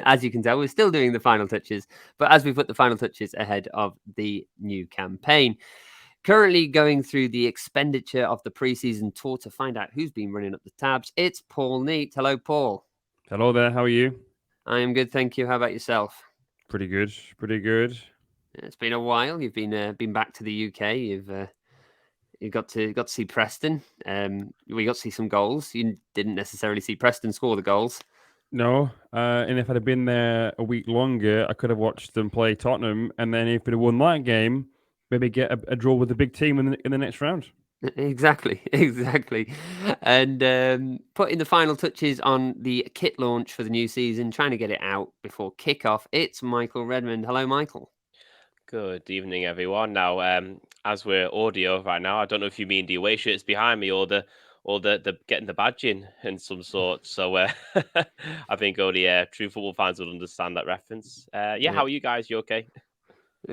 as you can tell, we're still doing the final touches, but as we put the final touches ahead of the new campaign. Currently going through the expenditure of the preseason tour to find out who's been running up the tabs. It's Paul Neat. Hello, Paul. Hello there, how are you? I am good, thank you. How about yourself? Pretty good, pretty good. It's been a while. You've been back to the UK. You got to see Preston. We got to see some goals. You didn't necessarily see Preston score the goals. No, and if I'd have been there a week longer, I could have watched them play Tottenham, and then if they'd have won that game, maybe get a draw with the big team in the next round. Exactly, exactly. And putting the final touches on the kit launch for the new season, trying to get it out before kickoff. It's Michael Redmond. Hello, Michael. Good evening, everyone. Now, as we're audio right now, I don't know if you mean the away shirts behind me or the getting the badge in some sort. So I think only true football fans would understand that reference. Yeah, how are you guys? You okay?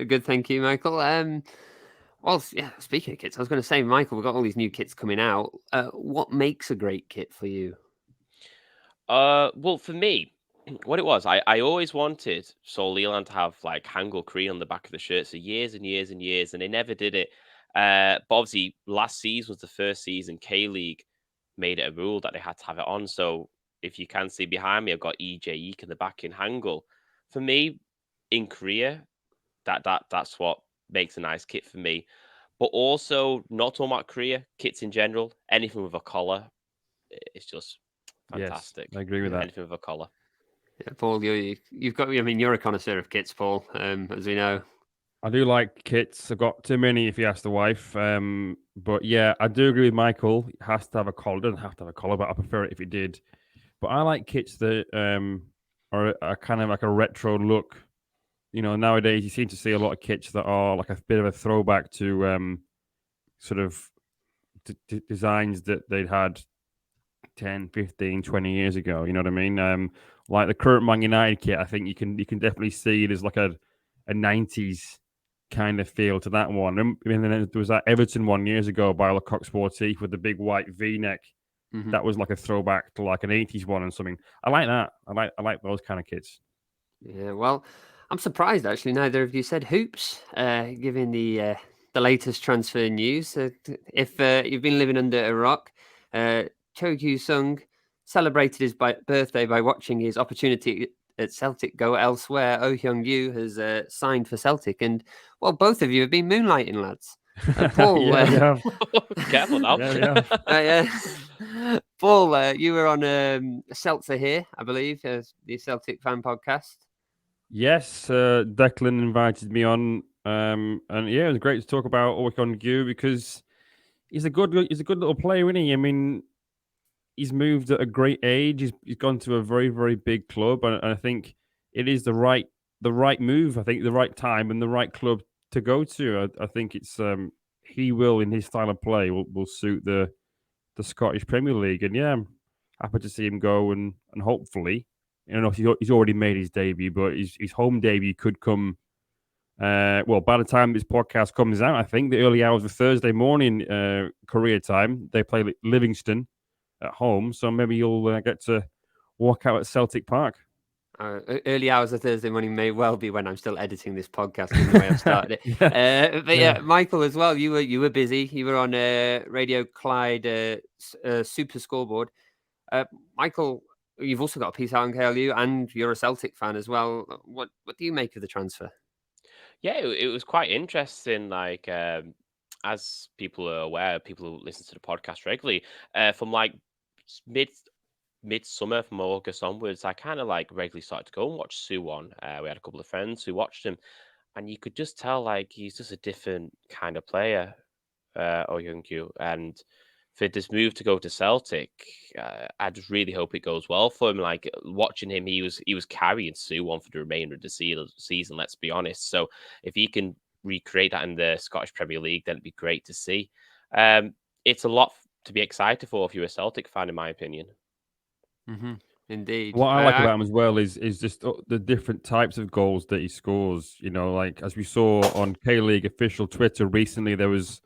Good, thank you, Michael. Well, yeah. Speaking of kits, I was going to say, Michael, we've got all these new kits coming out. What makes a great kit for you? Well, for me, what it was, I always wanted Sol Leland to have like Hangul Cree on the back of the shirt for years and years and years, and they never did it. But obviously, last season was the first season K League made it a rule that they had to have it on. So if you can see behind me, I've got EJ Eek in the back in Hangul. For me, in Korea, that's what makes a nice kit for me. But also, not talking about Korea, kits in general, anything with a collar, it's just Yes, fantastic. I agree with that. Anything with a collar. Yeah, Paul, you've got. I mean, you're a connoisseur of kits, Paul, as we know. I do like kits. I've got too many if you ask the wife. But yeah, I do agree with Michael. It has to have a collar. It doesn't have to have a collar, but I prefer it if it did. But I like kits that are kind of like a retro look. You know, nowadays you seem to see a lot of kits that are like a bit of a throwback to sort of designs that they'd had 10, 15, 20 years ago. You know what I mean? Like the current Man United kit, I think you can definitely see it as like a 90s kind of feel to that one. And then there was that Everton one years ago by Lecoq Sportif with the big white V-neck. Mm-hmm. That was like a throwback to like an 80s one and something. I like that. I like those kind of kits. Yeah, well, I'm surprised actually. Neither of you said hoops, given the latest transfer news. If you've been living under a rock, Cho Kyu-sung celebrated his birthday by watching his opportunity at Celtic go elsewhere. Oh Hyung-yu has signed for Celtic, and well, both of you have been moonlighting, lads. Paul, yeah, we have. Careful now. Yeah, we have. Paul, you were on Seltzer here, I believe, the Celtic fan podcast. Yes, Declan invited me on, and yeah, it was great to talk about Orkon Gu because he's a good little player, isn't he? I mean, he's moved at a great age. He's gone to a very very big club, and I think it is the right move. I think the right time and the right club to go to. I think it's he will in his style of play will suit the Scottish Premier League, and yeah, I'm happy to see him go and hopefully. You know, he's already made his debut, but his home debut could come. Well, by the time this podcast comes out, I think the early hours of Thursday morning, Korea time, they play Livingston at home, so maybe you'll get to walk out at Celtic Park. Early hours of Thursday morning may well be when I'm still editing this podcast, given the way I've started it. But yeah, Michael, as well. You were busy. You were on Radio Clyde Super Scoreboard. Michael, you've also got a piece out on KLU, and you're a Celtic fan as well. What do you make of the transfer? Yeah, it was quite interesting. Like, as people are aware, people who listen to the podcast regularly, from like midsummer, from August onwards, I kind of like regularly started to go and watch Suwon. We had a couple of friends who watched him, and you could just tell like he's just a different kind of player, Oh Young Kyu. And for this move to go to Celtic, I just really hope it goes well for him. Like watching him, he was carrying Suwon for the remainder of the season. Let's be honest. So if he can recreate that in the Scottish Premier League, then it'd be great to see. It's a lot to be excited for if you're a Celtic fan, in my opinion. Mm-hmm. Indeed. What I like about him as well is just the different types of goals that he scores. You know, like as we saw on K League official Twitter recently, there was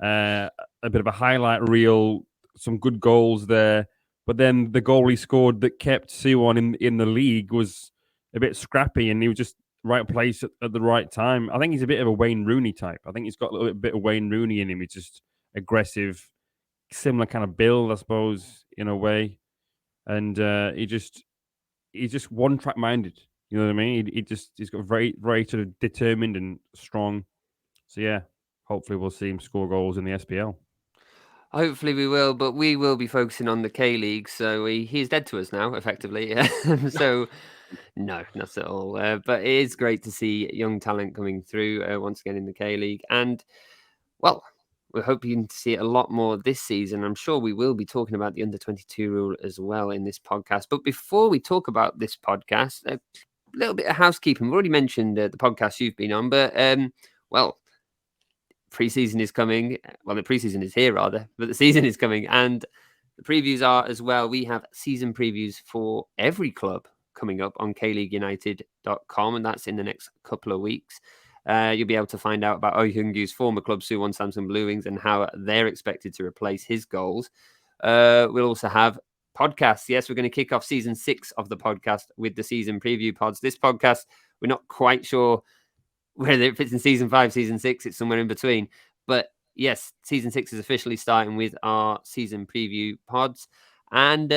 a bit of a highlight reel, some good goals there. But then the goal he scored that kept Suwon in the league was a bit scrappy, and he was just right place at the right time. I think he's a bit of a Wayne Rooney type. I think he's got a little bit of Wayne Rooney in him. He's just aggressive, similar kind of build, I suppose, in a way. And he's just one track minded. You know what I mean? He's got very sort of determined and strong. So yeah, hopefully we'll see him score goals in the SPL. Hopefully we will, but we will be focusing on the K-League, so he's dead to us now, effectively. So, no, not at all. But it is great to see young talent coming through once again in the K-League. And, well, we're hoping to see it a lot more this season. I'm sure we will be talking about the under-22 rule as well in this podcast. But before we talk about this podcast, a little bit of housekeeping. We've already mentioned the podcast you've been on, but, well, preseason is coming. Well, the preseason is here, rather, but the season is coming. And the previews are as well. We have season previews for every club coming up on kleagueunited.com, and that's in the next couple of weeks. You'll be able to find out about Oh Young-Goo's former club, Suwon Samsung Blue Wings, and how they're expected to replace his goals. We'll also have podcasts. Yes, we're going to kick off season 6 of the podcast with the season preview pods. This podcast, we're not quite sure whether it fits in season 5, season 6, it's somewhere in between. But yes, season 6 is officially starting with our season preview pods. And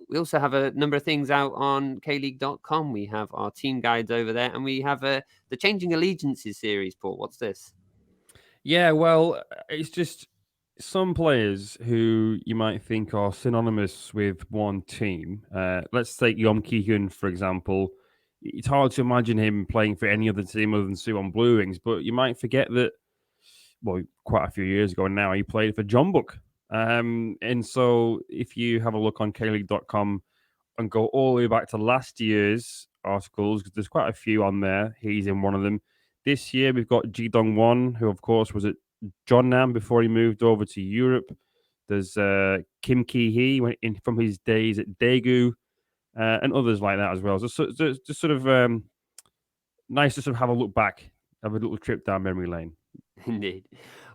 we also have a number of things out on kleague.com. We have our team guides over there, and we have the Changing Allegiances series. Paul, what's this? Yeah, well, it's just some players who you might think are synonymous with one team. Let's take Yom Ki-hyun, for example. It's hard to imagine him playing for any other team other than Suwon Blue Wings, but you might forget that, well, quite a few years ago now, he played for Jeonbuk. And so if you have a look on kleague.com and go all the way back to last year's articles, because there's quite a few on there, he's in one of them. This year, we've got Ji Dong-won, who, of course, was at Jeonnam before he moved over to Europe. There's Kim Ki-hee from his days at Daegu, and others like that as well. So just sort of nice to sort of have a look back, have a little trip down memory lane. Indeed.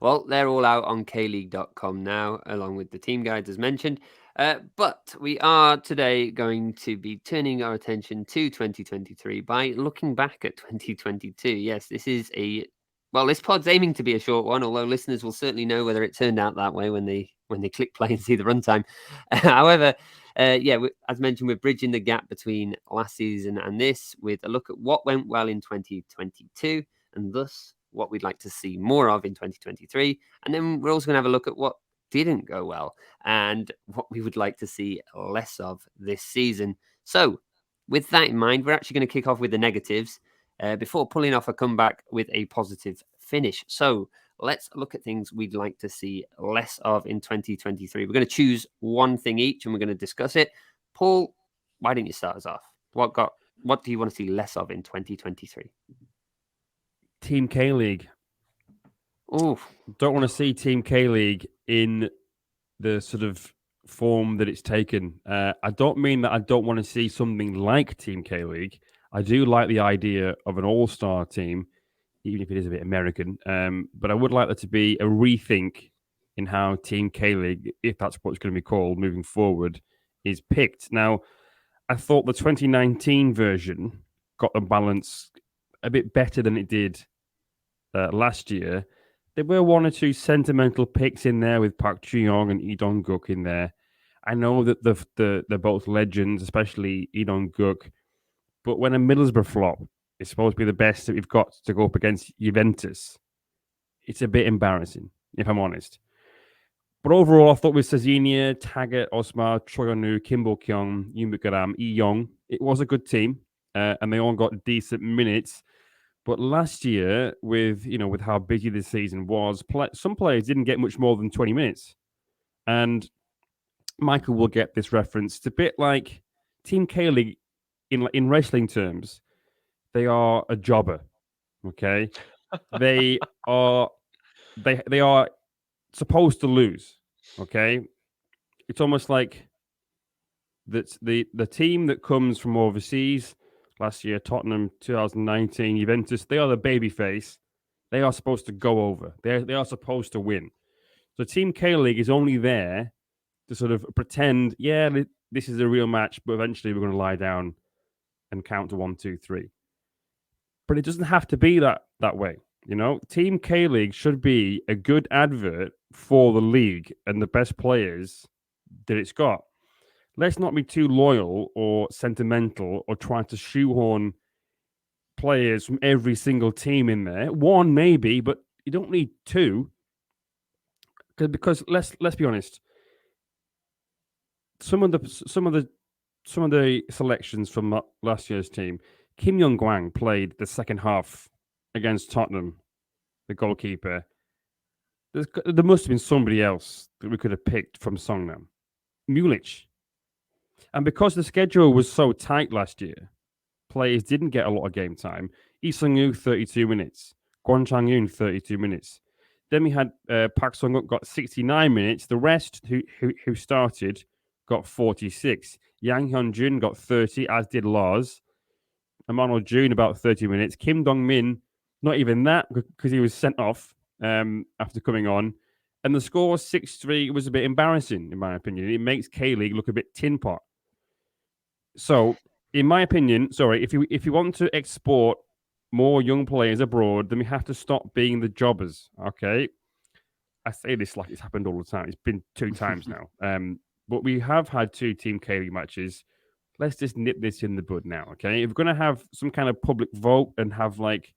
Well, they're all out on kleague.com now, along with the team guides as mentioned. But we are today going to be turning our attention to 2023 by looking back at 2022. Yes, this is this pod's aiming to be a short one, although listeners will certainly know whether it turned out that way when they click play and see the runtime. However, as mentioned, we're bridging the gap between last season and this with a look at what went well in 2022 and thus what we'd like to see more of in 2023. And then we're also going to have a look at what didn't go well and what we would like to see less of this season. So with that in mind, we're actually going to kick off with the negatives before pulling off a comeback with a positive finish. So let's look at things we'd like to see less of in 2023. We're going to choose one thing each and we're going to discuss it. Paul, why didn't you start us off? What do you want to see less of in 2023? Team K-League. Oh, don't want to see Team K-League in the sort of form that it's taken. I don't mean that I don't want to see something like Team K-League. I do like the idea of an all-star team, even if it is a bit American. But I would like there to be a rethink in how Team K-League, if that's what it's going to be called moving forward, is picked. Now, I thought the 2019 version got the balance a bit better than it did last year. There were one or two sentimental picks in there with Park Ji-young and Lee Dong-guk in there. I know that they're both legends, especially Lee Dong-guk. But when a Middlesbrough flop is supposed to be the best that we've got to go up against Juventus, it's a bit embarrassing, if I'm honest. But overall, I thought with Sazinia, Taggart, Osmar, Choi Onu, Kim Bo-kyung, Yoon Buk-garam, Lee Young, it was a good team, and they all got decent minutes. But last year, with how busy this season was, some players didn't get much more than 20 minutes. And Michael will get this reference. It's a bit like Team K-League in wrestling terms. They are a jobber, okay? They are supposed to lose, okay? It's almost like that the team that comes from overseas. Last year, Tottenham, 2019, Juventus, they are the babyface. They are supposed to go over. They are supposed to win. So Team K-League is only there to sort of pretend, this is a real match, but eventually we're going to lie down and count to 1, 2, 3. But it doesn't have to be that way. You know, Team K League should be a good advert for the league and the best players that it's got. Let's not be too loyal or sentimental or try to shoehorn players from every single team in there. One maybe, but you don't need two. Because let's be honest, some of the selections from last year's team, Kim Young Gwang played the second half against Tottenham, the goalkeeper. There must have been somebody else that we could have picked from Songnam. Mulich. And because the schedule was so tight last year, players didn't get a lot of game time. Lee Sung-woo, 32 minutes. Kwon Chang-yoon, 32 minutes. Then we had Park Sung-up got 69 minutes. The rest who started got 46. Yang Hyun-jun got 30, as did Lars. Emmanuel June about 30 minutes. Kim Dong-min, not even that, because he was sent off after coming on. And the score 6-3 was a bit embarrassing, in my opinion. It makes K-League look a bit tin pot. So, in my opinion, if you want to export more young players abroad, then we have to stop being the jobbers, okay? I say this like it's happened all the time. It's been 2 times now. But we have had 2 Team K-League matches. Let's just nip this in the bud now, okay? If we're going to have some kind of public vote and have, like,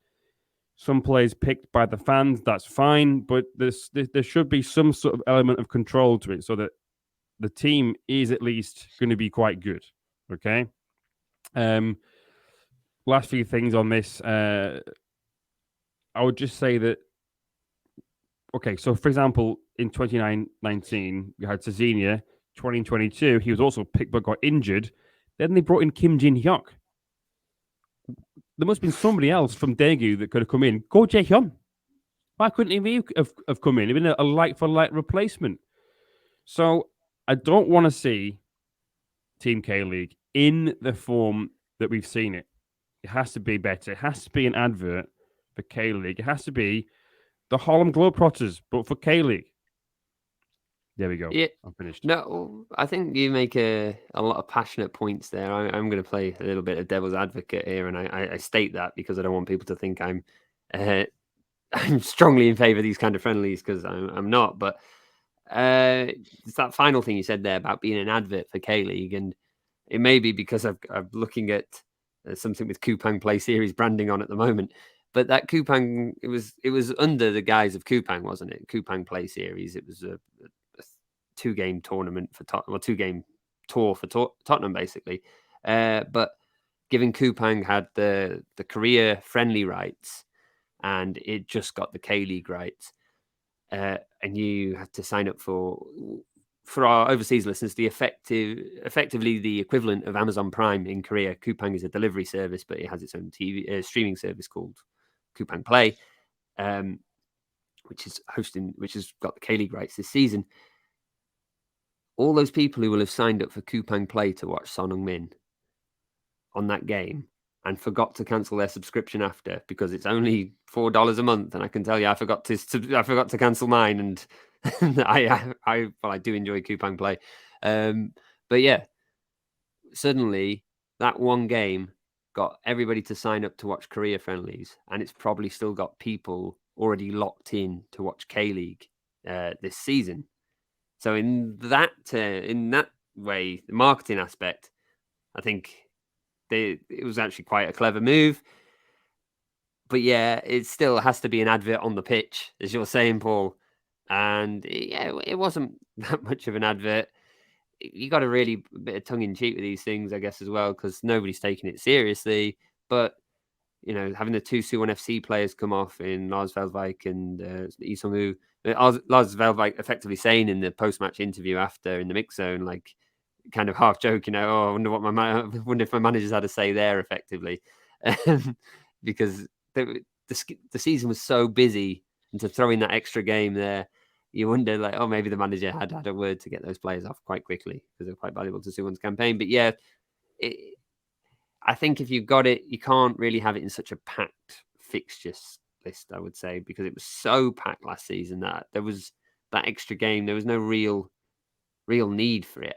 some players picked by the fans, that's fine. But there should be some sort of element of control to it so that the team is at least going to be quite good, okay? Last few things on this. I would just say that, okay, so for example, in 2019, we had Cezinha. 2022, he was also picked but got injured. Then they brought in Kim Jin-hyuk. There must have been somebody else from Daegu that could have come in. Go Jae-hyun. Why couldn't he have come in? It'd been a like-for-like replacement. So I don't want to see Team K-League in the form that we've seen it. It has to be better. It has to be an advert for K-League. It has to be the Harlem Globetrotters, but for K-League. There we go. Yeah, I'm finished. no, I think you make a lot of passionate points there. I'm going to play a little bit of devil's advocate here, and I state that because I don't want people to think I'm I'm strongly in favour of these kind of friendlies, because I'm not. But it's that final thing you said there about being an advert for K-League, and it may be because I'm looking at something with Kupang Play Series branding on at the moment. But that Kupang, it was under the guise of Kupang, wasn't it? Kupang Play Series. It was a 2-game tournament for Tottenham, or 2-game tour for Tottenham, basically. But given Kupang had the Korea friendly rights, and it just got the K-League rights, and you have to sign up for our overseas listeners, effectively the equivalent of Amazon Prime in Korea. Kupang is a delivery service, but it has its own TV streaming service called Kupang Play, which has got the K-League rights this season. All those people who will have signed up for Kupang Play to watch Son Heung-min on that game and forgot to cancel their subscription after, because it's only $4 a month, and I can tell you I forgot to cancel mine, and I do enjoy Kupang Play, but yeah, suddenly that one game got everybody to sign up to watch Korea friendlies, and it's probably still got people already locked in to watch K-League this season. So in that way, the marketing aspect, I think it was actually quite a clever move. But yeah, it still has to be an advert on the pitch, as you're saying, Paul. And it wasn't that much of an advert. You got a really bit of tongue in cheek with these things, I guess, as well, because nobody's taking it seriously. But having the 2 Suwon FC players come off in Lars Veldwijk and Lee Sung-woo, Lars Veldwijk effectively saying in the post-match interview after in the mix zone, like, kind of half joking, I wonder if my managers had a say there, effectively, because the season was so busy, and to throw in that extra game there, you wonder, like, maybe the manager had a word to get those players off quite quickly, because they're quite valuable to Suwon's campaign. But yeah, I think if you've got it, you can't really have it in such a packed fixtures list, I would say, because it was so packed last season that there was that extra game. There was no real need for it.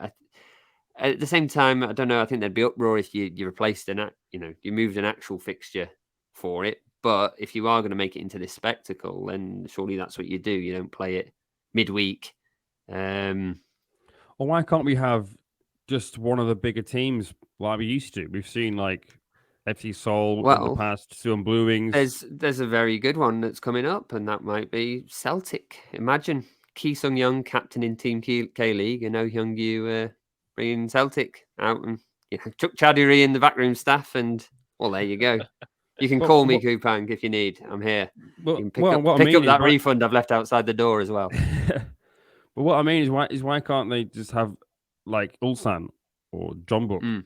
At the same time, I don't know. I think there'd be uproar if you replaced you moved an actual fixture for it. But if you are going to make it into this spectacle, then surely that's what you do. You don't play it midweek. Or why can't we have just one of the bigger teams like we used to? We've seen like FC Seoul in the Well, past, Suwon Blue Wings. there's a very good one that's coming up, and that might be Celtic. Imagine Ki Sung Young captain in Team K League, and Oh Hyung Yu bringing Celtic out, and Chuck Chaduri in the backroom staff, and well, there you go. You can call me Kupang if you need. I'm here. You can pick up that refund I've left outside the door as well. But what I mean is why can't they just have like Ulsan or Jeonbuk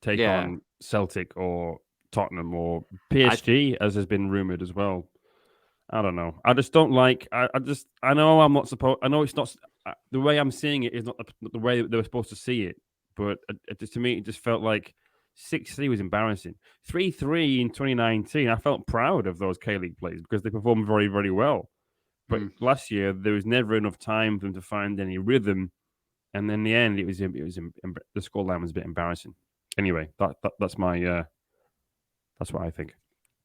take on Celtic or Tottenham or PSG, as has been rumored as well? I don't know. I just don't like. I know I'm not supposed. I know it's not the way I'm seeing it is not the way they were supposed to see it. But to me, it just felt like 6-3 was embarrassing. 3-3 in 2019. I felt proud of those K League players because they performed very, very well. But last year there was never enough time for them to find any rhythm, and in the end, it was the scoreline was a bit embarrassing. Anyway, that's my that's what I think.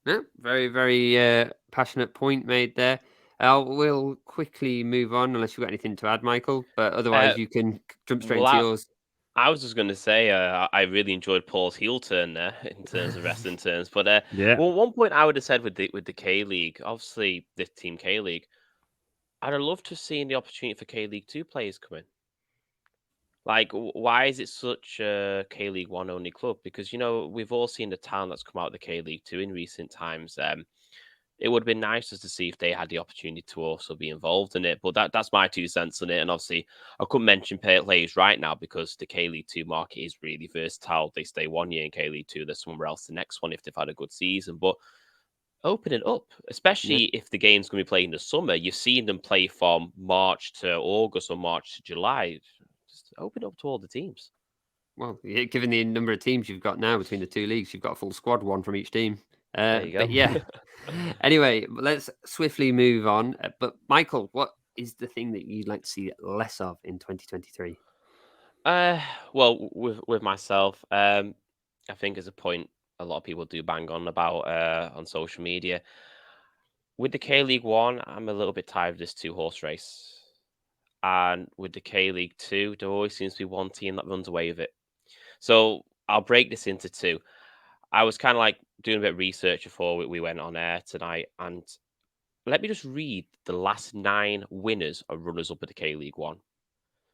Yeah, very, very passionate point made there. We'll quickly move on unless you've got anything to add, Michael. But otherwise, you can jump straight into yours. I was just going to say I really enjoyed Paul's heel turn there in terms of wrestling terms. But well, one point I would have said with the K League, obviously this Team K League, I'd have loved to have seen the opportunity for K League 2 players come in. Like, why is it such a K League 1 only club? Because, we've all seen the talent that's come out of the K League 2 in recent times. It would have been nice just to see if they had the opportunity to also be involved in it. But that's my 2 cents on it. And obviously, I couldn't mention players right now because the K League 2 market is really versatile. They stay 1 year in K League 2. There's somewhere else the next one if they've had a good season. But open it up, especially if the game's going to be played in the summer. You've seen them play from March to August or March to July. Just open it up to all the teams. Well, given the number of teams you've got now between the 2 leagues, you've got a full squad, one from each team. There you go. But yeah. Anyway, let's swiftly move on. But Michael, what is the thing that you'd like to see less of in 2023? Well, with myself, I think as a point a lot of people do bang on about on social media. With the K League 1, I'm a little bit tired of this 2-horse race. And with the K League 2, there always seems to be one team that runs away with it. So I'll break this into 2. I was kind of like doing a bit of research before we went on air tonight, and let me just read the last 9 winners or runners up at the K League 1.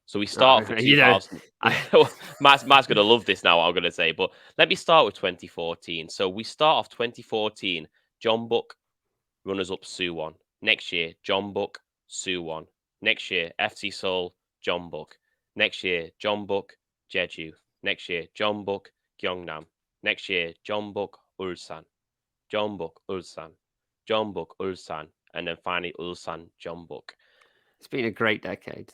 So we start with 2000. Matt's going to love this now, what I'm going to say, but let me start with 2014. So we start off 2014, Jeonbuk, runners up Suwon. Next year, Jeonbuk, Suwon. Next year, FC Seoul, Jeonbuk. Next year, Jeonbuk, Jeju. Next year, Jeonbuk, Gyeongnam. Next year, Jeonbuk, Ulsan. Jeonbuk, Ulsan. Jeonbuk, Ulsan. And then finally, Ulsan, Jeonbuk. It's been a great decade.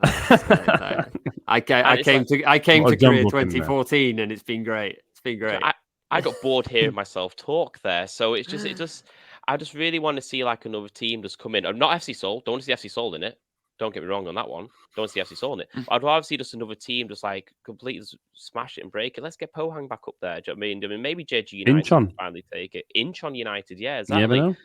I came to Korea 2014, and it's been great. It's been great. I got bored hearing myself talk there, so I just really want to see like another team just come in. I'm not FC Seoul. Don't want to see FC Seoul in it. Don't get me wrong on that one. Don't want to see FC Seoul in it. I'd rather see just another team just like completely smash it and break it. Let's get Pohang back up there. Do you know what I mean? Maybe Jeju United can finally take it. Incheon United, yeah, exactly.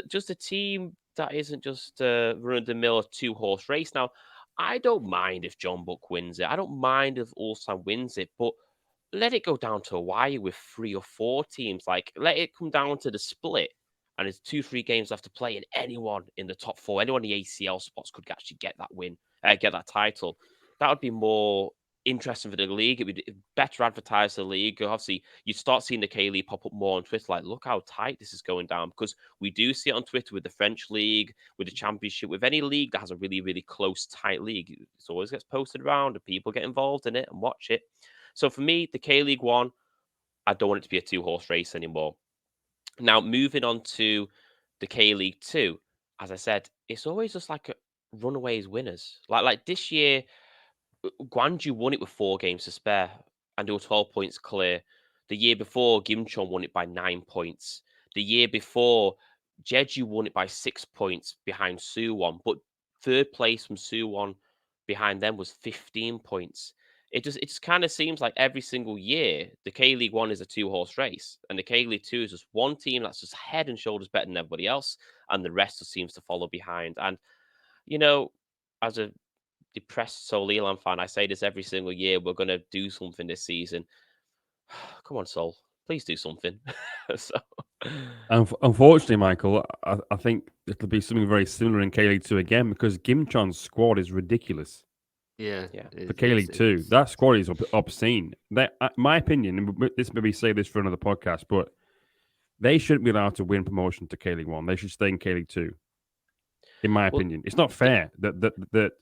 Just a team that isn't just run-of-the-mill 2-horse race. Now, I don't mind if Jeonbuk wins it. I don't mind if Ulsan wins it, but let it go down to a wire with 3 or 4 teams. Like, let it come down to the split, and there's 2-3 games left to play, and anyone in the top 4, anyone in the ACL spots could actually get that win, get that title. That would be more interesting for the league. It would better advertise the league. Obviously, you start seeing the K League pop up more on Twitter. Like, look how tight this is going down, because we do see it on Twitter with the French league, with the Championship, with any league that has a really, really close, tight league. It always gets posted around, and people get involved in it and watch it. So for me, the K League 1, I don't want it to be a 2-horse race anymore. Now, moving on to the K League 2, as I said, it's always just like runaways winners. Like this year, Gwangju won it with 4 games to spare, and they were 12 points clear. The year before, Gimcheon won it by 9 points. The year before, Jeju won it by 6 points behind Suwon, but 3rd place from Suwon behind them was 15 points. it just kind of seems like every single year the K League 1 is a 2-horse race, and the K League 2 is just one team that's just head and shoulders better than everybody else, and the rest just seems to follow behind. And you know, as a depressed Seoul Elan fan, I say this every single year: we're going to do something this season. Come on, Seoul, please do something. So, Unfortunately, Michael, I think it'll be something very similar in K League 2 again because Gimchon's squad is ridiculous. Yeah, Yeah. For K League 2, that squad is obscene. My opinion, and this maybe say this for another podcast, but they shouldn't be allowed to win promotion to K League 1. They should stay in K League 2. In my opinion, it's not fair that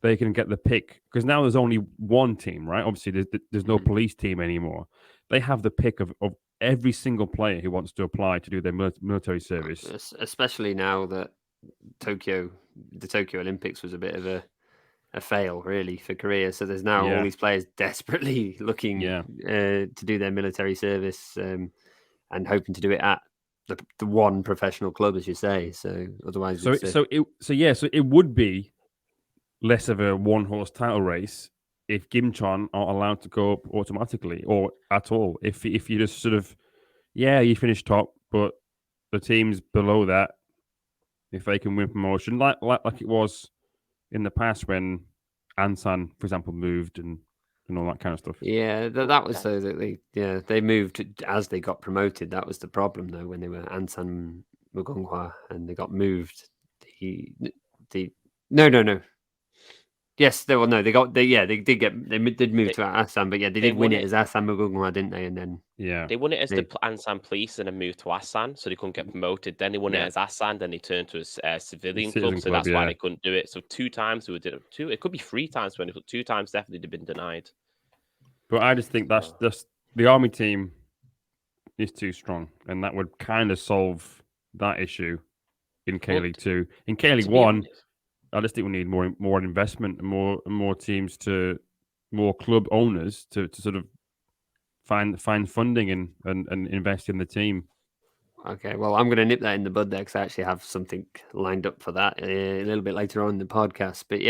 they can get the pick because now there's only one team, right? Obviously, there's no police team anymore. They have the pick of every single player who wants to apply to do their military service. Especially now that the Tokyo Olympics was a bit of a fail, really, for Korea. So there's now all these players desperately looking to do their military service and hoping to do it at the one professional club, as you say. So otherwise, so it would be less of a one-horse title race if Gimchon are allowed to go up automatically or at all. If you just sort of, you finish top, but the teams below that, if they can win promotion, like it was in the past when Ansan, for example, moved and all that kind of stuff. Yeah, that was so that they moved as they got promoted. That was the problem, though, when they were Ansan Mugunghwa and they got moved. No. Yes, they did move to Assam, but they did win it as Assam Mugunghwa, didn't they? And then they won it as the Ansan Police and then moved to Asan, so they couldn't get promoted. Then they won it as Asan, then they turned to a civilian club, so that's why they couldn't do it. So 2 times they did it. It could be 3 times when 2 times definitely they've been denied. But I just think that's the army team is too strong, and that would kind of solve that issue in K League 2. In K League 1. I just think we need more investment and more teams more club owners to sort of find funding and invest in the team. Okay, well, I'm going to nip that in the bud there because I actually have something lined up for that a little bit later on in the podcast. But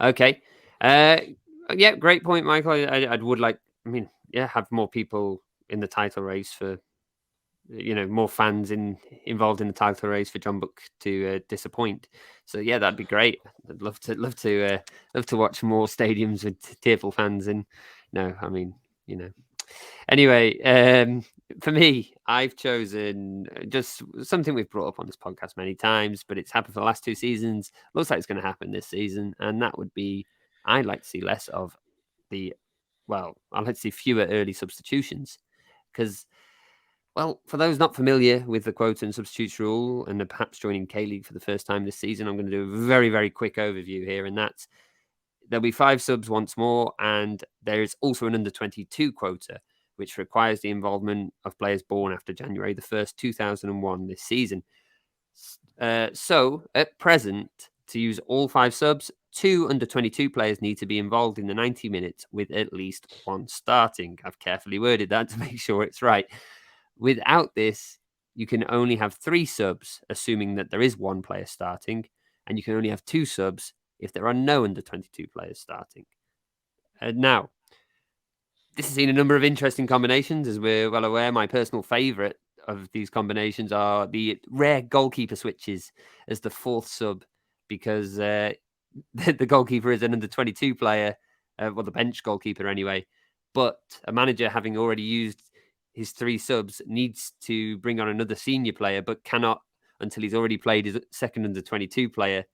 okay, great point, Michael. I would like, have more people in the title race for. More fans involved in the title race for Jeonbuk to disappoint. So that'd be great. I'd love to watch more stadiums with tearful fans in. Anyway, for me, I've chosen just something we've brought up on this podcast many times, but it's happened for the last 2 seasons. Looks like it's going to happen this season, and that would be I'd like to see less of I'd like to see fewer early substitutions because. Well, for those not familiar with the quota and substitutes rule and perhaps joining K-League for the first time this season, I'm going to do a very, very quick overview here. And that's there'll be 5 subs once more. And there is also an under-22 quota, which requires the involvement of players born after January the 1st, 2001 this season. So at present, to use all 5 subs, 2 under-22 players need to be involved in the 90 minutes with at least 1 starting. I've carefully worded that to make sure it's right. Without this, you can only have 3 subs, assuming that there is 1 player starting, and you can only have 2 subs if there are no under-22 players starting. Now, this has seen a number of interesting combinations, as we're well aware. My personal favourite of these combinations are the rare goalkeeper switches as the 4th sub, because the goalkeeper is an under-22 player, the bench goalkeeper anyway, but a manager having already used his 3 subs needs to bring on another senior player, but cannot until he's already played his second under-22 player.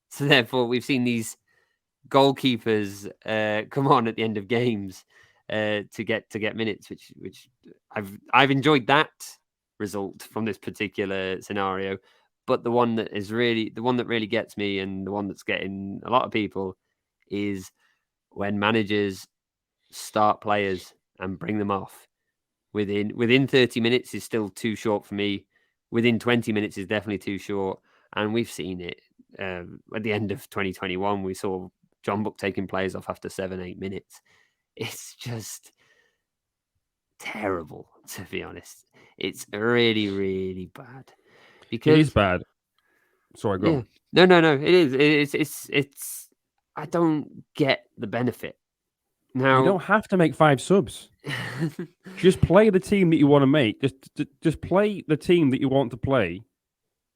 So therefore, we've seen these goalkeepers come on at the end of games to get minutes, which I've enjoyed that result from this particular scenario. But the one that really gets me, and the one that's getting a lot of people, is when managers start players and bring them off. Within 30 minutes is still too short for me. Within 20 minutes is definitely too short. And we've seen it at the end of 2021. We saw Jeonbuk taking players off after 7-8 minutes. It's just terrible, to be honest. It's really, really bad. Because it is bad. Sorry, go on. No. It is. It's. I don't get the benefit. Now, You don't have to make 5 subs. Just play the team that you want to make. Just play the team that you want to play,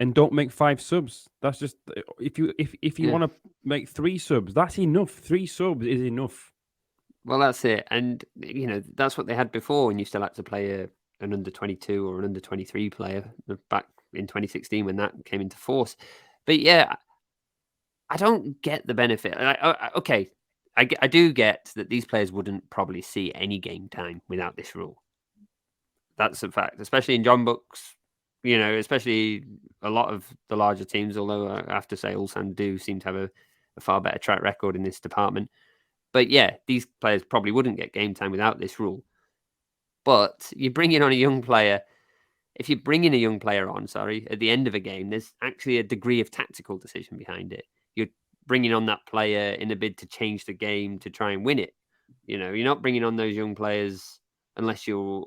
and don't make 5 subs. That's just if you Yeah. want to make 3 subs, that's enough. 3 subs is enough. well, that's it. And, that's what they had before when you still had to play an under 22 or an under 23 player back in 2016 when that came into force. But yeah, I don't get the benefit. Okay, I do get that these players wouldn't probably see any game time without this rule. That's a fact, especially in John Book's, especially a lot of the larger teams, although I have to say Ulsan do seem to have a far better track record in this department. But yeah, these players probably wouldn't get game time without this rule. But you bring in on a young player. If you bring in a young player on, at the end of a game, there's actually a degree of tactical decision behind it. You're bringing on that player in a bid to change the game to try and win it. You're not bringing on those young players unless you're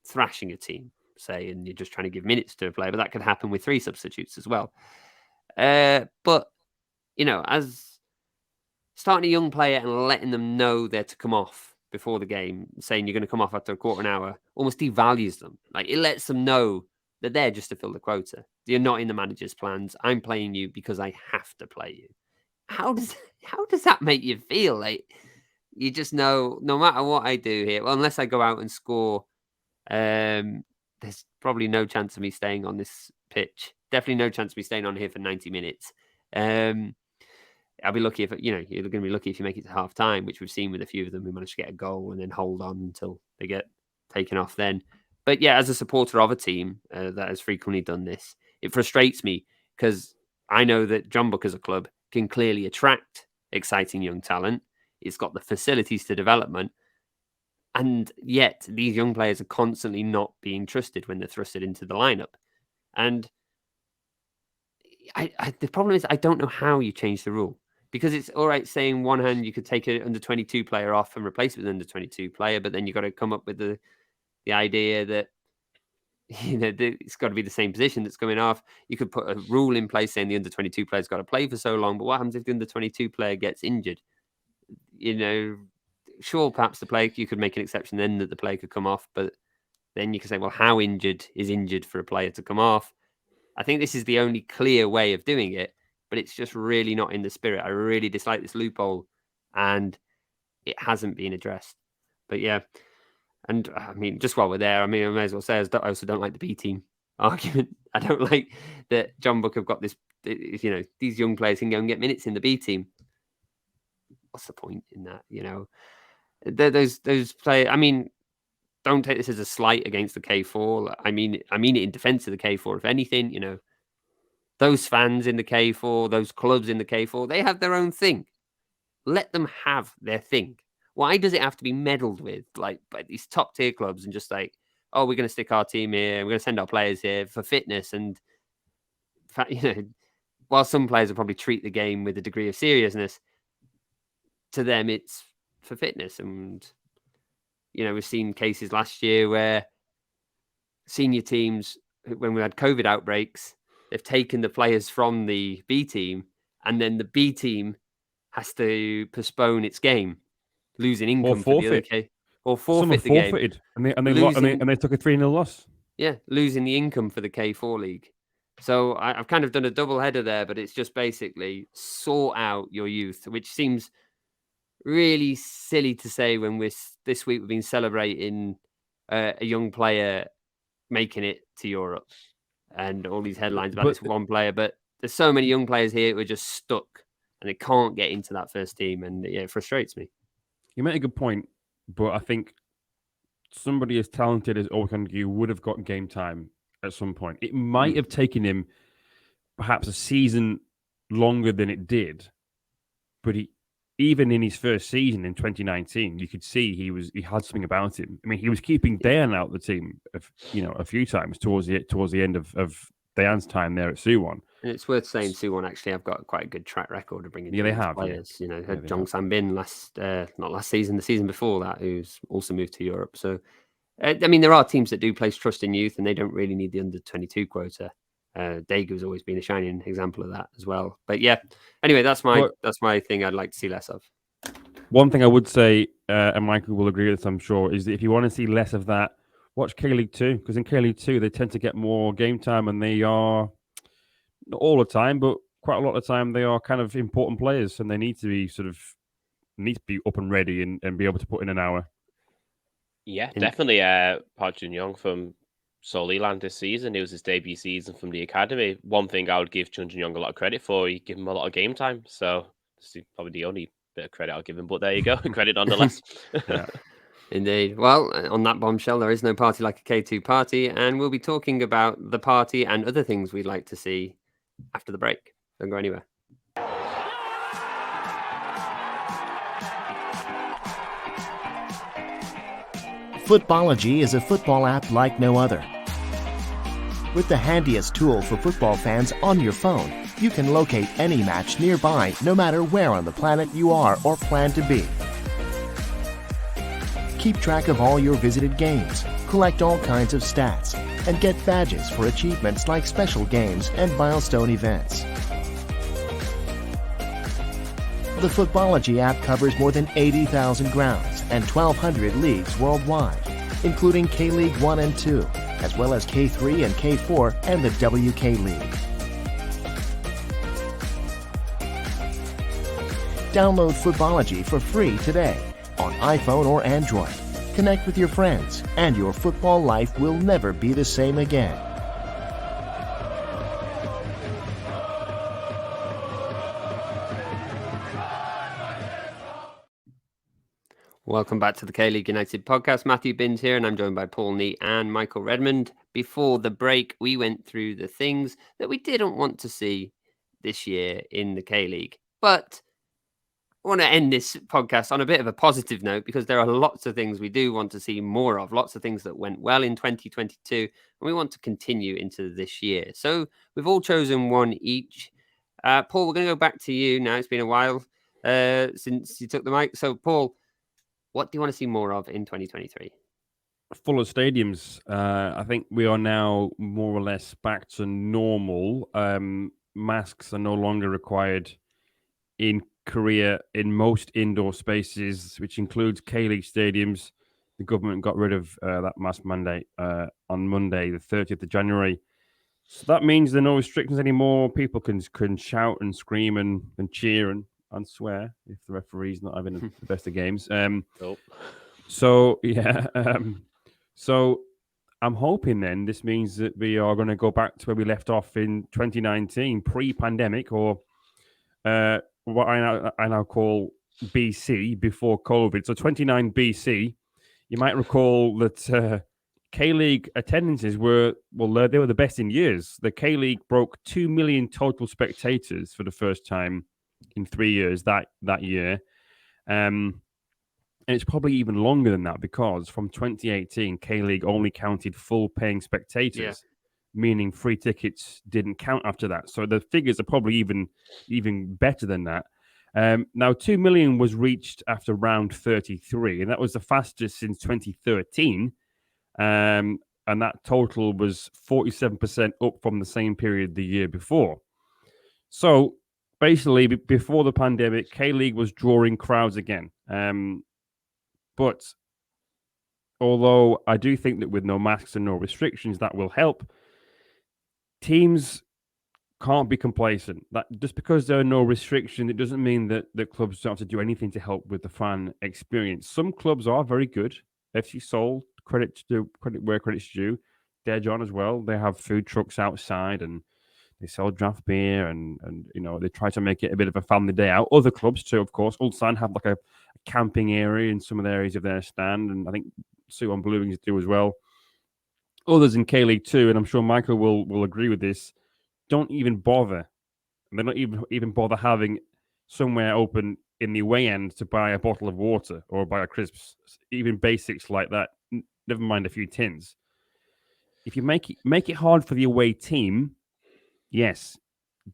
thrashing a team, say, and you're just trying to give minutes to a player. But that could happen with 3 substitutes as well. But as starting a young player and letting them know they're to come off before the game, saying you're going to come off after a quarter of an hour, almost devalues them. Like, it lets them know that they're just to fill the quota. You're not in the manager's plans. I'm playing you because I have to play you. How does that make you feel? Like, you just know, no matter what I do here, well, unless I go out and score, there's probably no chance of me staying on this pitch. Definitely no chance of me staying on here for 90 minutes. I'll be lucky if, you're going to be lucky if you make it to half time, which we've seen with a few of them who manage to get a goal and then hold on until they get taken off then. But yeah, as a supporter of a team that has frequently done this, it frustrates me because I know that John Book as a club can clearly attract exciting young talent. It's got the facilities to development. And yet these young players are constantly not being trusted when they're thrusted into the lineup. And the problem is I don't know how you change the rule. Because it's all right saying one hand you could take an under 22 player off and replace it with an under 22 player, but then you've got to come up with the idea that it's got to be the same position that's coming off. You could put a rule in place saying the under 22 player's got to play for so long, but what happens if the under 22 player gets injured? Sure, perhaps the player, you could make an exception then that the player could come off, but then you could say, well, how injured is injured for a player to come off? I think this is the only clear way of doing it. But it's just really not in the spirit. I really dislike this loophole, and it hasn't been addressed. But yeah, and I mean, just while we're there, I may as well say I also don't like the B team argument. I don't like that John Book have got this. These young players can go and get minutes in the B team. What's the point in that? Those players. I mean, don't take this as a slight against the K4. I mean it in defence of the K4. If anything, those fans in the K4, those clubs in the K4, they have their own thing. Let them have their thing. Why does it have to be meddled with by these top tier clubs and just like, oh, we're going to stick our team here, we're going to send our players here for fitness, and while some players will probably treat the game with a degree of seriousness, to them it's for fitness. And we've seen cases last year where senior teams, when we had COVID outbreaks, they've taken the players from the B team, and then the B team has to postpone its game, losing income for the other K, or forfeit the game. And they took a 3-0 loss. Yeah, losing the income for the K4 league. So I've kind of done a double header there, but it's just basically sort out your youth, which seems really silly to say when this week we've been celebrating a young player making it to Europe. And all these headlines about this one player, but there's so many young players here who are just stuck and they can't get into that first team, and it frustrates me. You make a good point, but I think somebody as talented as Okangu would have gotten game time at some point. It might have taken him perhaps a season longer than it did, but even in his first season in 2019, you could see he had something about him. I mean, he was keeping Dayan out of the team, a few times towards the end of Dayan's time there at Suwon. And it's worth saying Suwon actually have got quite a good track record of bringing they have players. Had Jong San-bin not last season, the season before that, who's also moved to Europe. So, I mean, there are teams that do place trust in youth, and they don't really need the under 22 quota. Daegu's always been a shining example of that as well. But yeah, anyway, that's my thing I'd like to see less of. One thing I would say, and Michael will agree with this, I'm sure, is that if you want to see less of that, watch K-League 2, because in K-League 2, they tend to get more game time, and they are, not all the time, but quite a lot of the time, they are kind of important players, and they need to be up and ready and be able to put in an hour. Yeah, definitely. Park Jun-young from Seoul Leland this season. It was his debut season from the academy. One thing I would give Chun Jun-young a lot of credit for, he give him a lot of game time. So this is probably the only bit of credit I'll give him. But there you go, credit nonetheless. Yeah. Indeed. Well, on that bombshell, there is no party like a K2 party, and we'll be talking about the party and other things we'd like to see after the break. Don't go anywhere. Footballogy is a football app like no other. With the handiest tool for football fans on your phone, you can locate any match nearby, no matter where on the planet you are or plan to be. Keep track of all your visited games, collect all kinds of stats, and get badges for achievements like special games and milestone events. The Footballogy app covers more than 80,000 grounds and 1,200 leagues worldwide, including K-League 1 and 2, as well as K3 and K4 and the WK League. Download Footballogy for free today on iPhone or Android. Connect with your friends, and your football life will never be the same again. Welcome back to the K-League United podcast. Matthew Binns here, and I'm joined by Paul Neate and Michael Redmond. Before the break, we went through the things that we didn't want to see this year in the K-League. But I want to end this podcast on a bit of a positive note, because there are lots of things we do want to see more of, lots of things that went well in 2022, and we want to continue into this year. So we've all chosen one each. Paul, we're going to go back to you now. It's been a while since you took the mic. So, Paul, what do you want to see more of in 2023? Fuller stadiums. I think we are now more or less back to normal. Masks are no longer required in Korea in most indoor spaces, which includes K-League stadiums. The government got rid of that mask mandate on Monday, the 30th of January. So that means there are no restrictions anymore. People can shout and scream and cheer and swear if the referee's not having the best of games. Nope. So, yeah. So I'm hoping then this means that we are going to go back to where we left off in 2019, pre-pandemic, or what I now call BC, before COVID. So 29 BC, you might recall that K-League attendances were the best in years. The K-League broke 2 million total spectators for the first time in 3 years that year. And it's probably even longer than that, because from 2018, K-League only counted full paying spectators, meaning free tickets didn't count after that. So the figures are probably even better than that. Now, 2 million was reached after round 33, and that was the fastest since 2013. And that total was 47% up from the same period the year before. So basically, before the pandemic, K-League was drawing crowds again. But although I do think that with no masks and no restrictions, that will help, teams can't be complacent. That just because there are no restrictions, it doesn't mean that the clubs don't have to do anything to help with the fan experience. Some clubs are very good. FC Seoul, credit where credit's due. Daejeon as well. They have food trucks outside and they sell draft beer and they try to make it a bit of a family day out. Other clubs too, of course. Ulsan have like a camping area in some of the areas of their stand, and I think Suwon Blue Wings do as well. Others in K-League 2, and I'm sure Michael will agree with this, don't even bother. They're not even bother having somewhere open in the away end to buy a bottle of water or buy a crisps, even basics like that. Never mind a few tins. If you make it hard for the away team, yes,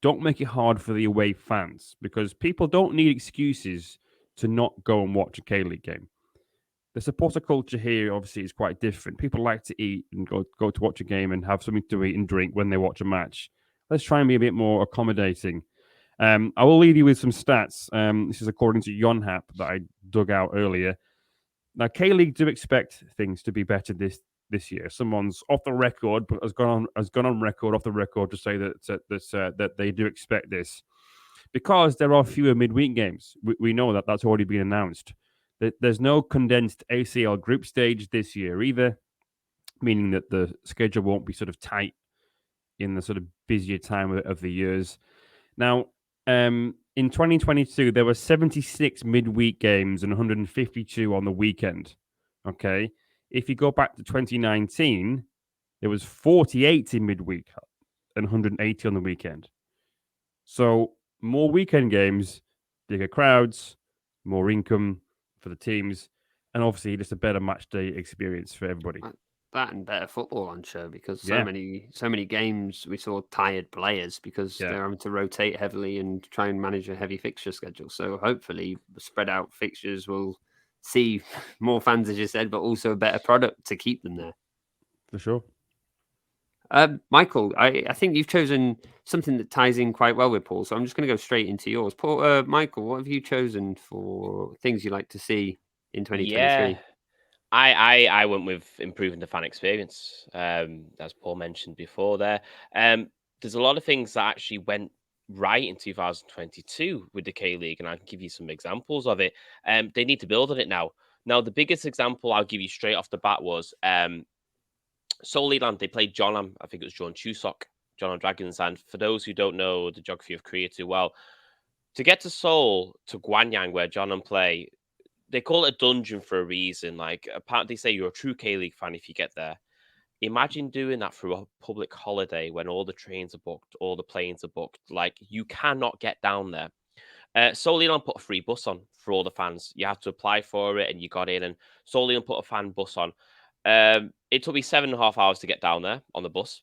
don't make it hard for the away fans, because people don't need excuses to not go and watch a K-League game. The supporter culture here obviously is quite different. People like to eat and go to watch a game and have something to eat and drink when they watch a match. Let's try and be a bit more accommodating. I will leave you with some stats. This is according to Yonhap that I dug out earlier. Now, K-League do expect things to be better this year. Someone's off the record, but has gone on record off the record to say that they do expect this because there are fewer midweek games. We know that that's already been announced. There's no condensed ACL group stage this year either, meaning that the schedule won't be sort of tight in the sort of busier time of the years. Now, in 2022, there were 76 midweek games and 152 on the weekend. Okay. If you go back to 2019, there was 48 in midweek and 180 on the weekend. So more weekend games, bigger crowds, more income for the teams, and obviously just a better match day experience for everybody. That and better football on show because Yeah. so many games we saw tired players because Yeah. they're having to rotate heavily and try and manage a heavy fixture schedule. So hopefully spread out fixtures will see more fans, as you said, but also a better product to keep them there. For sure. Michael, I think you've chosen something that ties in quite well with Paul, so I'm just going to go straight into yours. Michael, what have you chosen for things you like to see in 2023? Yeah, I went with improving the fan experience, as Paul mentioned before there. There's a lot of things that actually went right in 2022 with the K-League, and I can give you some examples of it. They need to build on it now. Now, the biggest example I'll give you straight off the bat was Seoul Leland. They played Jeonnam. I think it was Jeon Chuseok, Jeonnam Dragons. And for those who don't know the geography of Korea too well, to get to Seoul, to Gwanyang, where Jeonnam play, they call it a dungeon for a reason. Like, apparently, they say you're a true K-League fan if you get there. Imagine doing that through a public holiday when all the trains are booked, all the planes are booked. Like, you cannot get down there. Seoul Leland put a free bus on for all the fans. You had to apply for it, and you got in. And Seoul Leland put a fan bus on. It took me 7.5 hours to get down there on the bus,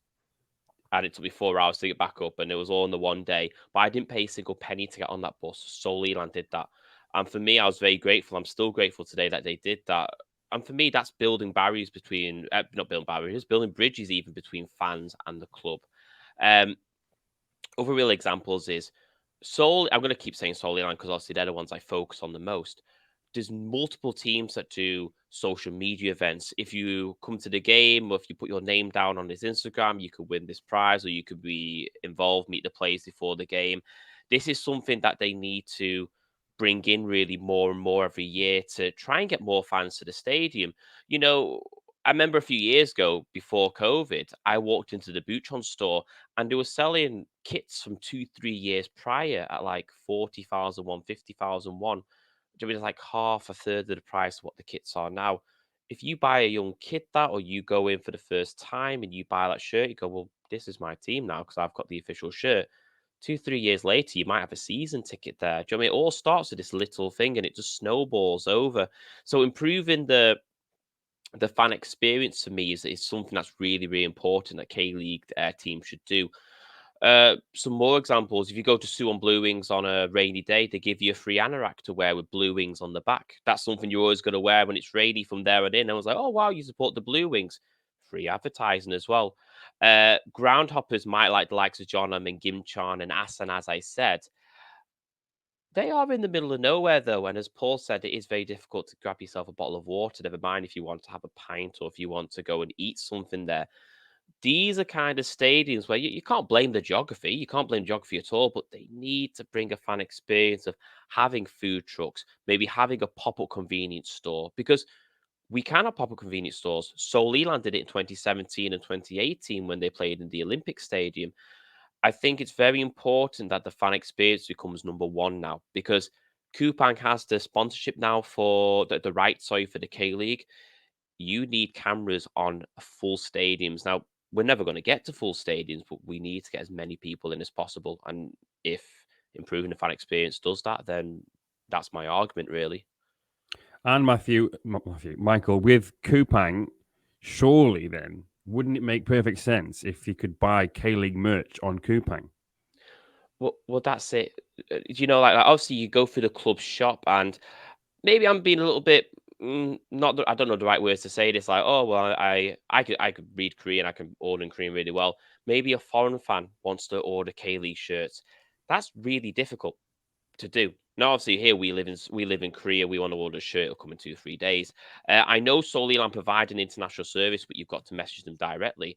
and it took me 4 hours to get back up, and it was all in the one day. But I didn't pay a single penny to get on that bus. Seoul Leland did that. And for me, I was very grateful. I'm still grateful today that they did that. And for me, that's building barriers between, not building barriers, building bridges even between fans and the club. Other real examples is Seoul. I'm going to keep saying Seoul Leland because obviously they're the ones I focus on the most. There's multiple teams that do social media events. If you come to the game or if you put your name down on his Instagram, you could win this prize or you could be involved, meet the players before the game. This is something that they need to bring in really more and more every year to try and get more fans to the stadium. You know, I remember a few years ago before COVID, I walked into the Buchon store and they were selling kits from 2-3 years prior at like 40,000 won, 50,000 won. It was like half, a third of the price of what the kits are now. If you buy a young kid that, or you go in for the first time and you buy that shirt, you go, well, this is my team now because I've got the official shirt. 2-3 years later, you might have a season ticket there. Do you know what I mean? It all starts with this little thing and it just snowballs over. So improving the fan experience to me is something that's really, really important that K-League teams should do. Some more examples. If you go to Suwon Blue Wings on a rainy day, they give you a free anorak to wear with blue wings on the back. That's something you're always going to wear when it's rainy from there on in. I was like, oh, wow, you support the Blue Wings. Free advertising as well. Groundhoppers might like the likes of Jeonnam and Gimcheon and Asan, as I said. They are in the middle of nowhere, though. And as Paul said, it is very difficult to grab yourself a bottle of water, never mind if you want to have a pint or if you want to go and eat something there. These are kind of stadiums where you can't blame the geography. You can't blame geography at all, but they need to bring a fan experience of having food trucks, maybe having a pop-up convenience store, because we can have pop-up convenience stores. Seoul Leland did it in 2017 and 2018 when they played in the Olympic Stadium. I think it's very important that the fan experience becomes number one now because Kupang has the sponsorship now for the rights, for the K-League. You need cameras on full stadiums. Now, we're never going to get to full stadiums, but we need to get as many people in as possible. And if improving the fan experience does that, then that's my argument, really. And Michael, with Kupang, surely then, wouldn't it make perfect sense if you could buy K-League merch on Kupang? Well, that's it. You know, like obviously you go through the club shop and maybe I'm being a little bit I don't know the right words to say this. Like, oh well, I could read Korean, I can order in Korean really well. Maybe a foreign fan wants to order K-League shirts. That's really difficult to do. Now, obviously, here we live in Korea. We want to order a shirt; it'll come in 2 or 3 days. I know Seoul Elan provide an international service, but you've got to message them directly.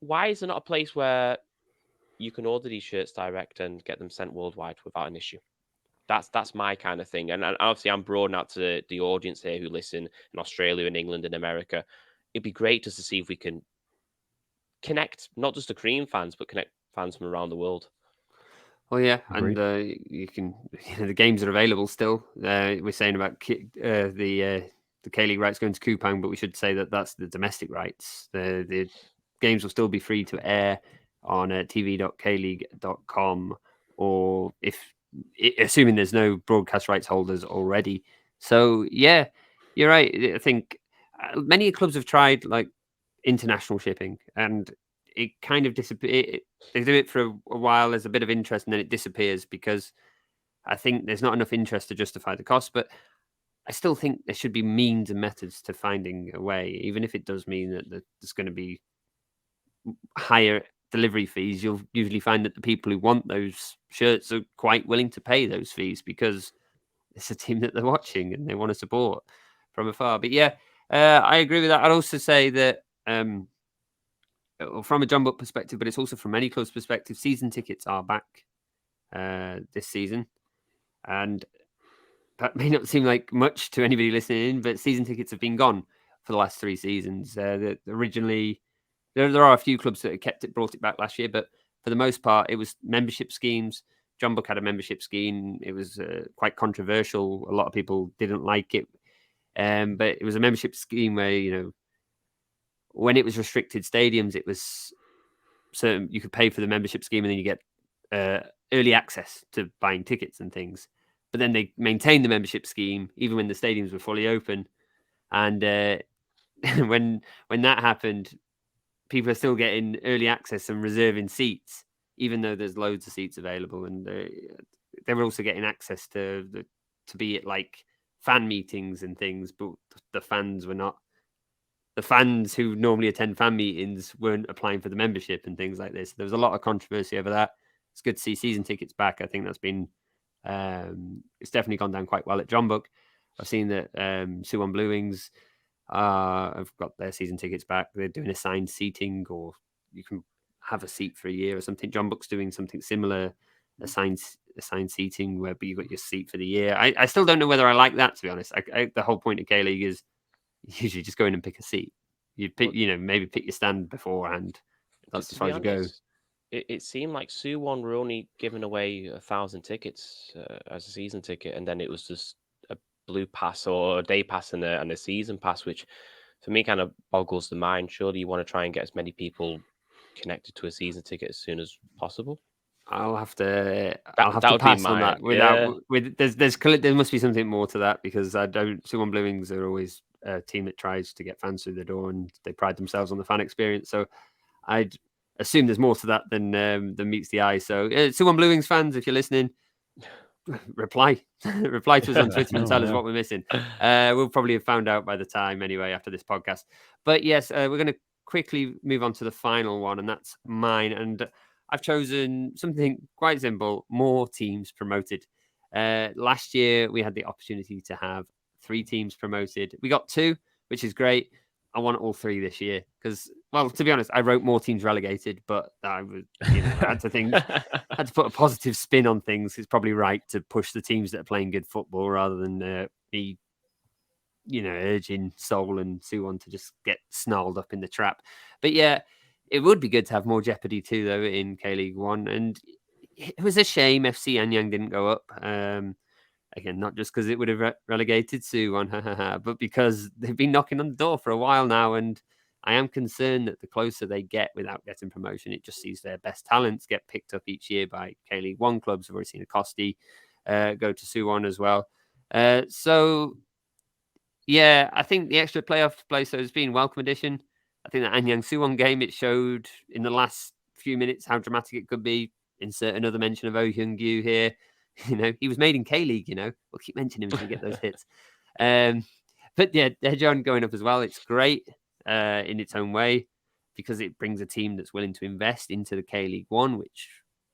Why is there not a place where you can order these shirts direct and get them sent worldwide without an issue? That's my kind of thing. And obviously, I'm broadening out to the audience here who listen in Australia and England and America. It'd be great just to see if we can connect not just the Korean fans, but connect fans from around the world. Well, yeah, Agreed. and you can. The games are available still. We're saying about the K-League rights going to Kupang, but we should say that that's the domestic rights. The games will still be free to air on tv.kleague.com, or assuming there's no broadcast rights holders already. So yeah, you're right. I think many clubs have tried like international shipping, and it kind of disappears. They do it for a while. There's a bit of interest, and then it disappears because I think there's not enough interest to justify the cost. But I still think there should be means and methods to finding a way, even if it does mean that there's going to be higher delivery fees. You'll usually find that the people who want those shirts are quite willing to pay those fees because it's a team that they're watching and they want to support from afar. But yeah, I agree with that. I'd also say that from a John Buck perspective, but it's also from any club's perspective, season tickets are back this season. And that may not seem like much to anybody listening, but season tickets have been gone for the last 3 seasons. Originally, there are a few clubs that have brought it back last year, but for the most part, it was membership schemes. John Buck had a membership scheme. It was quite controversial. A lot of people didn't like it. But it was a membership scheme where, when it was restricted stadiums, it was certain you could pay for the membership scheme and then you get early access to buying tickets and things. But then they maintained the membership scheme even when the stadiums were fully open. And when that happened, people are still getting early access and reserving seats, even though there's loads of seats available. And they were also getting access to be at like fan meetings and things, but the fans were not. The fans who normally attend fan meetings weren't applying for the membership and things like this. There was a lot of controversy over that. It's good to see season tickets back. I think that's been it's definitely gone down quite well at John Buck. I've seen that Suwon Blue Wings have got their season tickets back. They're doing assigned seating, or you can have a seat for a year or something. John Buck's doing something similar, assigned seating, where you got your seat for the year. I still don't know whether I like that, to be honest. The whole point of K-League is usually just go in and pick a seat. You pick, maybe pick your stand beforehand. That's as far as you go. It seemed like Suwon were only giving away 1,000 tickets as a season ticket, and then it was just a blue pass or a day pass and a season pass, which for me kind of boggles the mind. Surely you want to try and get as many people connected to a season ticket as soon as possible. I'll have to pass on that. There must be something more to that, because Suwon Blue Wings are always a team that tries to get fans through the door, and they pride themselves on the fan experience. So I'd assume there's more to that than meets the eye. So Suwon Blue Wings fans, if you're listening, reply to us on Twitter and tell us what we're missing. We'll probably have found out by the time anyway after this podcast. But yes, we're going to quickly move on to the final one, and that's mine. And I've chosen something quite simple: more teams promoted. Last year, we had the opportunity to have 3 teams promoted. We got 2, which is great. I want all 3 this year because, well, to be honest, I wrote more teams relegated, but I had to put a positive spin on things. It's probably right to push the teams that are playing good football rather than be, urging Seoul and Suwon to just get snarled up in the trap. But yeah, it would be good to have more jeopardy too, though, in K-League 1. And it was a shame FC Anyang didn't go up. Again, not just because it would have relegated Suwon, but because they've been knocking on the door for a while now. And I am concerned that the closer they get without getting promotion, it just sees their best talents get picked up each year by K-League 1 clubs. I've already seen Acosti go to Suwon as well. So, yeah, I think the extra playoff place has been a welcome addition. I think that Anyang Suwon game, it showed in the last few minutes how dramatic it could be. Insert another mention of Oh Hyun-gyu here. He was made in K-League, we'll keep mentioning him until we get those hits. But yeah, Daejeon going up as well. It's great in its own way because it brings a team that's willing to invest into the K-League 1, which,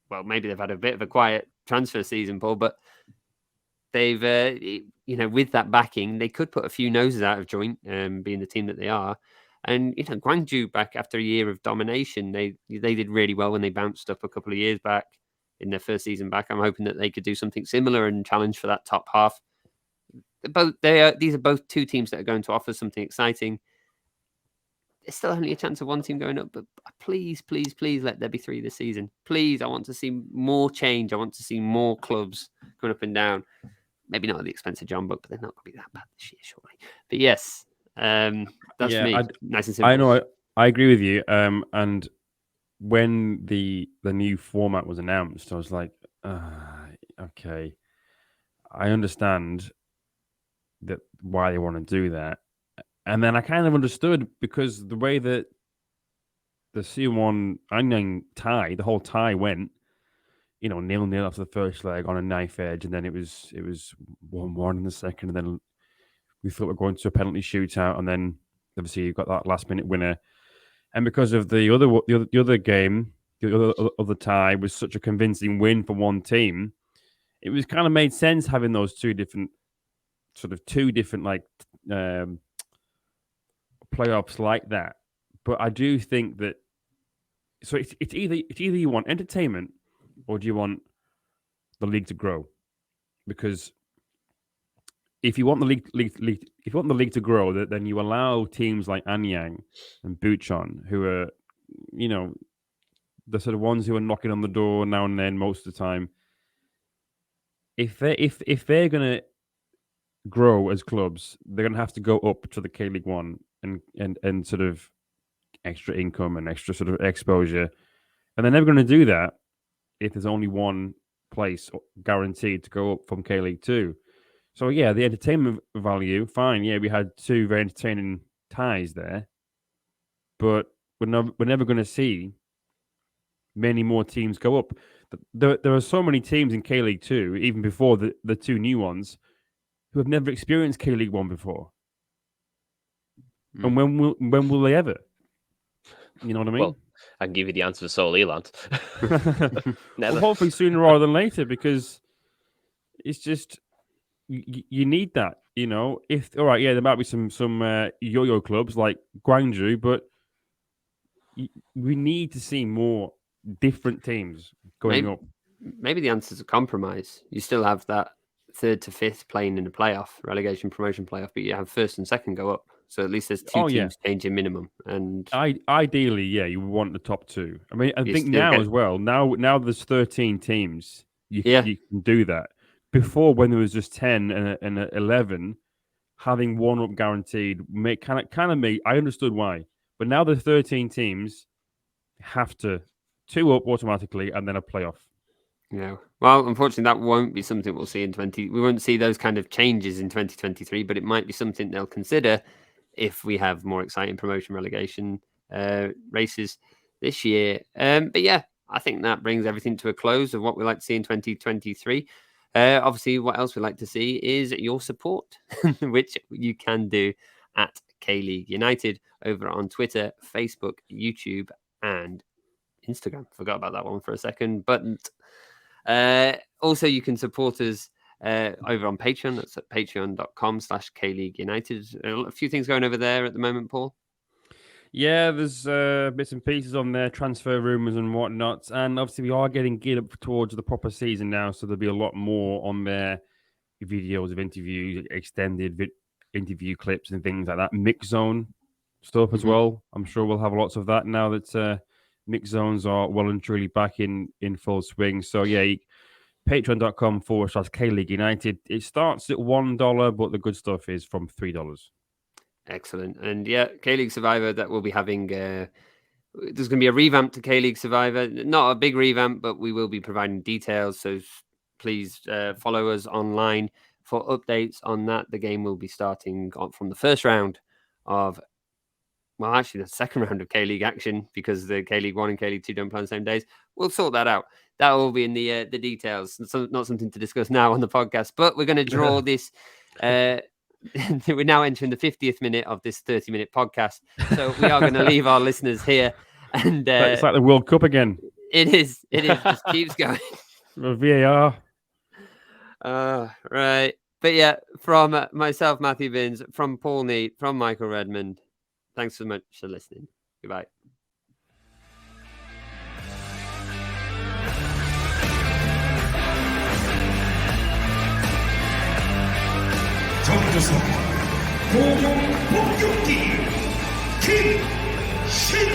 well, maybe they've had a bit of a quiet transfer season, Paul, but they've, with that backing, they could put a few noses out of joint, being the team that they are. And Gwangju back after a year of domination, they did really well when they bounced up a couple of years back in their first season back. I'm hoping that they could do something similar and challenge for that top half. These are both two teams that are going to offer something exciting. There's still only a chance of one team going up, but please, please, please let there be 3 this season. Please, I want to see more change. I want to see more clubs going up and down. Maybe not at the expense of John Buck, but they're not going to be that bad this year, surely. But yes, that's me. Nice and simple. I know. I agree with you. And when the new format was announced, I was like, okay, I understand that why they want to do that. And then I kind of understood because the way that the C1 Anyang tie, the whole tie went, 0-0 after the first leg on a knife edge, and then it was 1-1 in the second, and then we thought we were going to a penalty shootout, and then obviously you got that last minute winner. And because of the other game, the other tie was such a convincing win for one team, it was kind of made sense having those two different playoffs like that. But I do think that it's either you want entertainment or do you want the league to grow? Because if you want the league to grow, then you allow teams like Anyang and Bucheon, who are, the sort of ones who are knocking on the door now and then most of the time. If they're gonna grow as clubs, they're gonna have to go up to the K-League 1 and sort of extra income and extra sort of exposure, and they're never going to do that if there's only one place guaranteed to go up from K-League 2. So yeah, the entertainment value, fine. Yeah, we had 2 very entertaining ties there, but we're never going to see many more teams go up. There are so many teams in K-League 2, even before the 2 new ones, who have never experienced K-League 1 before. And when will they ever? You know what I mean? Well, I can give you the answer for Seoul Eland. Well, hopefully sooner rather than later, because it's just you need that. If all right, yeah, there might be some yo-yo clubs like Gwangju, but we need to see more different teams going up. Maybe the answer is a compromise. You still have that 3rd to 5th playing in the playoff, relegation promotion playoff, but you have 1st and 2nd go up. So at least there's 2 teams changing minimum. And ideally, yeah, you want the top 2. I mean, I think now as well. Now there's 13 teams. You can do that. Before, when there was just 10 and 11, having one up guaranteed kind of made. I understood why, but now the 13 teams have to 2 up automatically and then a playoff. Yeah. Well, unfortunately, that won't be something we'll see in we won't see those kind of changes in 2023, but it might be something they'll consider if we have more exciting promotion relegation races this year. But yeah, I think that brings everything to a close of what we like to see in 2023. Obviously, what else we like to see is your support, which you can do at K-League United over on Twitter, Facebook, YouTube, and Instagram. Forgot about that one for a second. But also, you can support us over on Patreon. That's at patreon.com/K-League United. A few things going over there at the moment, Paul. Yeah, there's bits and pieces on there, transfer rumours and whatnot. And obviously, we are getting geared up towards the proper season now. So there'll be a lot more on there. Videos of interviews, extended interview clips and things like that. Mix zone stuff as well. I'm sure we'll have lots of that now that mix zones are well and truly back in full swing. So yeah, patreon.com/K-League United. It starts at $1, but the good stuff is from $3. Excellent. And yeah, K-League Survivor, that will be having there's going to be a revamp to K-League Survivor. Not a big revamp, but we will be providing details. So please follow us online for updates on that. The game will be starting from the first round of, well, actually the second round of K-League action, because the K-League 1 and K-League 2 don't play on the same days. We'll sort that out. That will be in the details. It's not something to discuss now on the podcast, but we're going to draw this. We're now entering the 50th minute of this 30-minute podcast. So we are going to leave our listeners here. And it's like the World Cup again. It is. It just keeps going. VAR. Right. But yeah, from myself, Matthew Binns, from Paul Neat, from Michael Redmond, thanks so much for listening. Goodbye. 정조선 공격 복격기 김신우